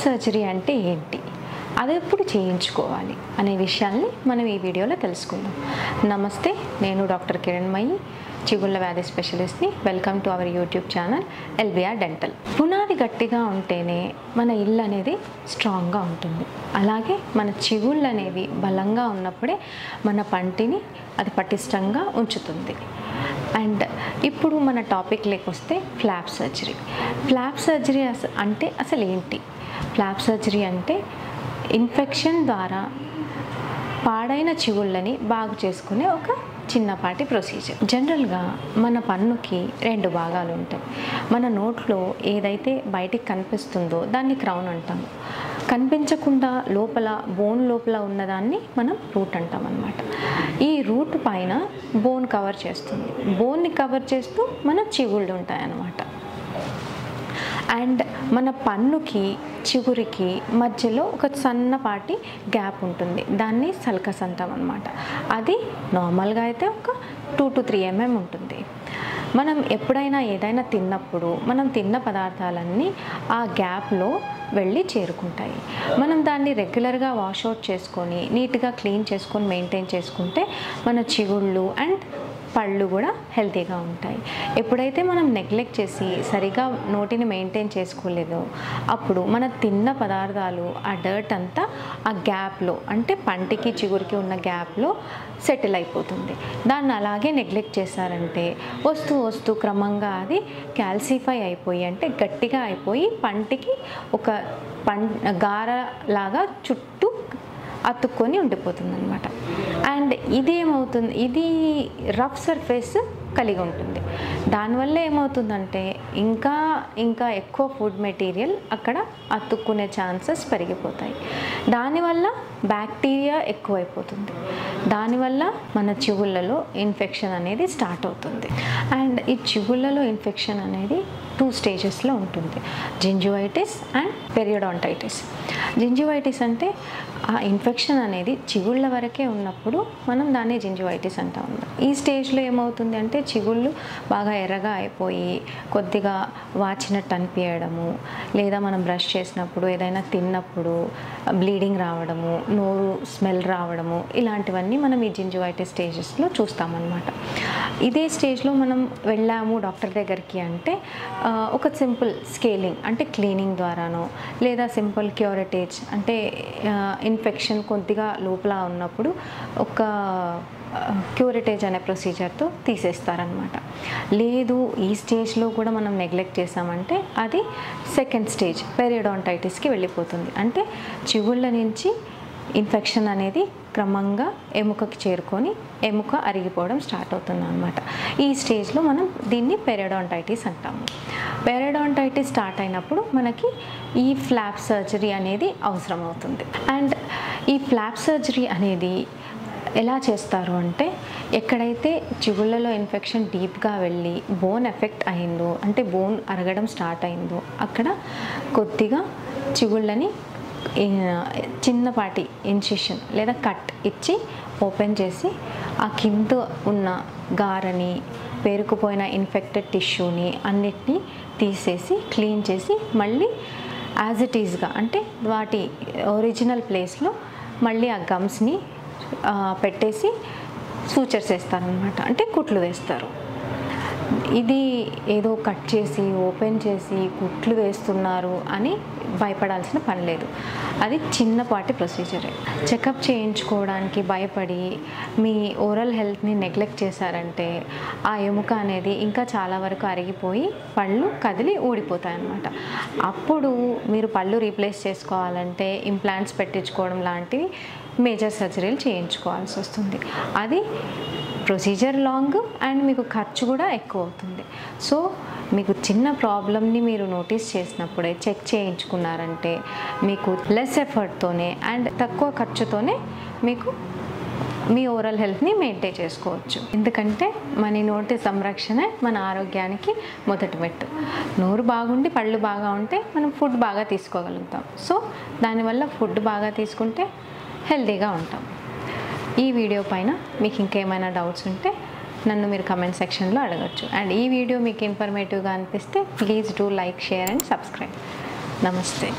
Surgery అంటే ఏంటి, అది ఎప్పుడు చేయించుకోవాలి అనే విషయాల్ని మనం ఈ వీడియోలో తెలుసుకుందాం. నమస్తే, నేను డాక్టర్ కిరణ్మయి, చిగుళ్ళ వ్యాధి స్పెషలిస్ట్ని. Welcome to our YouTube channel LBR dental. పునాది గట్టిగా ఉంటేనే మన ఇల్లు అనేది స్ట్రాంగ్గా ఉంటుంది. అలాగే మన చిగుళ్ళు అనేవి బలంగా ఉన్నప్పుడే మన పంటిని అది పటిష్టంగా ఉంచుతుంది. అండ్ ఇప్పుడు మన టాపిక్లోకి వస్తే ఫ్లాప్ సర్జరీ. ఫ్లాప్ సర్జరీ అంటే అసలు ఏంటి? ఫ్లాప్ సర్జరీ అంటే ఇన్ఫెక్షన్ ద్వారా పాడైన చిగుళ్ళని బాగు చేసుకునే ఒక చిన్నపాటి ప్రొసీజర్. జనరల్గా మన పన్నుకి 2 భాగాలు ఉంటాయి. మన నోట్లో ఏదైతే బయటికి కనిపిస్తుందో దాన్ని క్రౌన్ అంటాము. కనిపించకుండా లోపల బోన్ లోపల ఉన్నదాన్ని మనం రూట్ అంటాం అన్నమాట. ఈ రూట్ పైన బోన్ కవర్ చేస్తుంది. బోన్ని కవర్ చేస్తూ మన చిగుళ్ళు ఉంటాయి అన్నమాట. అండ్ మన పన్నుకి చిగురికి మధ్యలో ఒక సన్నపాటి గ్యాప్ ఉంటుంది. దాన్ని సల్కస్ అంటాం అన్నమాట. అది నార్మల్గా అయితే ఒక 2 to 3 mm ఉంటుంది. మనం ఎప్పుడైనా ఏదైనా తిన్నప్పుడు మనం తిన్న పదార్థాలన్నీ ఆ గ్యాప్లో వెళ్ళి చేరుకుంటాయి. మనం దాన్ని రెగ్యులర్గా వాషౌట్ చేసుకొని నీట్గా క్లీన్ చేసుకొని మెయింటైన్ చేసుకుంటే మన చిగుళ్ళు అండ్ పళ్ళు కూడా హెల్తీగా ఉంటాయి. ఎప్పుడైతే మనం నెగ్లెక్ట్ చేసి సరిగా నోటిని మెయింటైన్ చేసుకోలేదో అప్పుడు మన తిన్న పదార్థాలు ఆ డర్ట్ అంతా ఆ గ్యాప్లో, అంటే పంటికి చిగురికి ఉన్న గ్యాప్లో సెటిల్ అయిపోతుంది. దాన్ని అలాగే నెగ్లెక్ట్ చేశారంటే వస్తూ వస్తూ క్రమంగా అది క్యాల్సిఫై అయిపోయి, అంటే గట్టిగా అయిపోయి పంటికి ఒక గారలాగా చుట్టూ అతుక్కొని ఉండిపోతుంది అనమాట. అండ్ ఇదేమవుతుంది, ఇది రఫ్ సర్ఫేస్ కలిగి ఉంటుంది. దానివల్ల ఏమవుతుందంటే ఇంకా ఎక్కువ ఫుడ్ మెటీరియల్ అక్కడ అతుక్కునే ఛాన్సెస్ పెరిగిపోతాయి. దానివల్ల బ్యాక్టీరియా ఎక్కువైపోతుంది. దానివల్ల మన చిగుళ్ళలో ఇన్ఫెక్షన్ అనేది స్టార్ట్ అవుతుంది. అండ్ ఈ చిగుళ్ళలో ఇన్ఫెక్షన్ అనేది 2 స్టేజెస్లో ఉంటుంది: జింజివైటిస్ అండ్ పెరియోడాంటైటిస్. జింజివైటిస్ అంటే ఆ ఇన్ఫెక్షన్ అనేది చిగుళ్ళ వరకే ఉన్నప్పుడు మనం దాన్ని జింజివైటిస్ అంటాం. ఈ స్టేజ్లో ఏమవుతుంది అంటే చిగుళ్ళు బాగా ఎర్రగా అయిపోయి కొద్దిగా వాచినట్టు అనిపించడము, లేదా మనం బ్రష్ చేసినప్పుడు ఏదైనా తిన్నప్పుడు బ్లీడింగ్ రావడము, నోరు స్మెల్ రావడము, ఇలాంటివన్నీ మనం ఈ జింజివైటిస్ స్టేజెస్లో చూస్తామన్నమాట. ఇదే స్టేజ్లో మనం వెళ్ళాము డాక్టర్ దగ్గరికి అంటే ఒక సింపుల్ స్కేలింగ్, అంటే క్లీనింగ్ ద్వారానో, లేదా సింపుల్ క్యూరిటేజ్, అంటే ఇన్ఫెక్షన్ కొద్దిగా లోపల ఉన్నప్పుడు ఒక క్యూరిటేజ్ అనే ప్రొసీజర్తో తీసేస్తారనమాట. లేదు ఈ స్టేజ్లో కూడా మనం నెగ్లెక్ట్ చేసామంటే అది సెకండ్ స్టేజ్ పెరియోడాంటైటిస్కి వెళ్ళిపోతుంది. అంటే చిగుళ్ళ నుంచి ఇన్ఫెక్షన్ అనేది క్రమంగా ఎముకకి చేరుకొని ఎముక అరిగిపోవడం స్టార్ట్ అవుతుంది అనమాట. ఈ స్టేజ్లో మనం దీన్ని పెరియోడాంటైటిస్ అంటాము. పెరియోడాంటైటిస్ స్టార్ట్ అయినప్పుడు మనకి ఈ ఫ్లాప్ సర్జరీ అనేది అవసరం అవుతుంది. అండ్ ఈ ఫ్లాప్ సర్జరీ అనేది ఎలా చేస్తారు అంటే, ఎక్కడైతే చిగుళ్ళలో ఇన్ఫెక్షన్ డీప్గా వెళ్ళి బోన్ ఎఫెక్ట్ అయిందో, అంటే బోన్ అరగడం స్టార్ట్ అయిందో, అక్కడ కొద్దిగా చిగుళ్ళని చిన్నపాటి ఇన్సిషన్ లేదా కట్ ఇచ్చి ఓపెన్ చేసి ఆ కింద ఉన్న గారని, పేరుకుపోయిన ఇన్ఫెక్టెడ్ టిష్యూని అన్నిటినీ తీసేసి క్లీన్ చేసి మళ్ళీ యాజ్ ఇట్ ఈజ్గా, అంటే వాటి ఒరిజినల్ ప్లేస్లో మళ్ళీ ఆ గమ్స్ని పెట్టేసి సూచర్స్ వేస్తారనమాట, అంటే కుట్లు వేస్తారు. ఇది ఏదో కట్ చేసి ఓపెన్ చేసి కుట్లు వేస్తున్నారు అని భయపడాల్సిన పని లేదు. అది చిన్నపాటి ప్రొసీజరే. చెకప్ చేయించుకోవడానికి భయపడి మీ ఓరల్ హెల్త్ని నెగ్లెక్ట్ చేశారంటే ఆ ఎముక అనేది ఇంకా చాలా వరకు అరిగిపోయి పళ్ళు కదిలి ఊడిపోతాయి అన్నమాట. అప్పుడు మీరు పళ్ళు రీప్లేస్ చేసుకోవాలంటే ఇంప్లాంట్స్ పెట్టించుకోవడం లాంటివి మేజర్ సర్జరీలు చేయించుకోవాల్సి వస్తుంది. అది ప్రొసీజర్ లాంగ్ అండ్ మీకు ఖర్చు కూడా ఎక్కువ అవుతుంది. సో మీకు చిన్న ప్రాబ్లమ్ని మీరు నోటీస్ చేసినప్పుడే చెక్ చేయించుకున్నారంటే మీకు లెస్ ఎఫర్ట్తోనే అండ్ తక్కువ ఖర్చుతోనే మీకు మీ ఓరల్ హెల్త్ని మెయింటైన్ చేసుకోవచ్చు. ఎందుకంటే మన నోటి సంరక్షణ మన ఆరోగ్యానికి మొదటి మెట్టు. నోరు బాగుండి పళ్ళు బాగా ఉంటే మనం ఫుడ్ బాగా తీసుకోగలుగుతాం. సో దానివల్ల ఫుడ్ బాగా తీసుకుంటే హెల్తీగా ఉంటాం. ఈ వీడియో పైన మీకు ఇంకేమైనా డౌట్స్ ఉంటే నన్ను మీరు కమెంట్ సెక్షన్లో అడగచ్చు. అండ్ ఈ వీడియో మీకు ఇన్ఫర్మేటివ్గా అనిపిస్తే please do like, share and subscribe. నమస్తే.